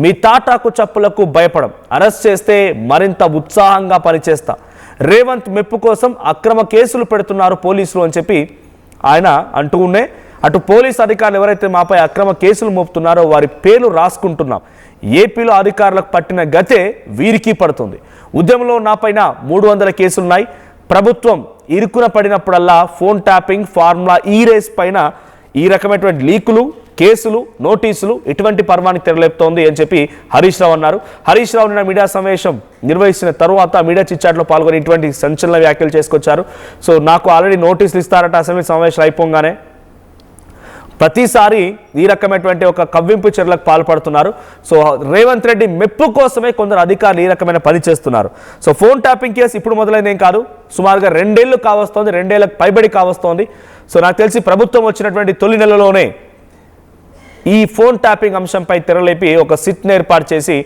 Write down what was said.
మీ తాటాకు చప్పులకు భయపడం, అరెస్ట్ చేస్తే మరింత ఉత్సాహంగా పనిచేస్తా, రేవంత్ మెప్పు కోసం అక్రమ కేసులు పెడుతున్నారు పోలీసులు అని చెప్పి ఆయన అంటూ ఉండే అటు పోలీస్ అధికారులు ఎవరైతే మాపై అక్రమ కేసులు మోపుతున్నారో వారి పేర్లు రాసుకుంటున్నాం. ఏపీలో అధికారులకు పట్టిన గతే వీరికి పడుతుంది. ఉద్యమంలో నాపైన 300 కేసులున్నాయి. ప్రభుత్వం ఇరుకున పడినప్పుడల్లా ఫోన్ ట్యాపింగ్, ఫార్ములా ఈ రేస్ పైన ఈ రకమైనటువంటి లీకులు, కేసులు, నోటీసులు ఇటువంటి పర్వానికి తెరలేపుతోంది అని చెప్పి హరీష్ రావు అన్నారు. హరీష్ రావు నిన్న మీడియా సమావేశం నిర్వహించిన తర్వాత మీడియా చిట్చాట్లో పాల్గొని ఇటువంటి సంచలన వ్యాఖ్యలు చేసుకొచ్చారు. సో నాకు ఆల్రెడీ నోటీసులు ఇస్తారట అసెంబ్లీ సమావేశాలు అయిపోగానే. ప్రతిసారి ఈ రకమైనటువంటి ఒక కవ్వింపు చర్యలకు పాల్పడుతున్నారు. సో రేవంత్ రెడ్డి మెప్పు కోసమే కొందరు అధికారులు ఈ రకమైన పని చేస్తున్నారు. సో ఫోన్ ట్యాపింగ్ కేసు ఇప్పుడు మొదలైందేం కాదు, సుమారుగా 2 ఏళ్ళు కావస్తోంది, 2 ఏళ్ళకు పైబడి కావస్తోంది. సో నాకు తెలిసి ప్రభుత్వం వచ్చినటువంటి తొలి నెలలోనే ఈ ఫోన్ ట్యాపింగ్ అంశంపై తెరలేపి ఒక సిట్ను ఏర్పాటు చేసి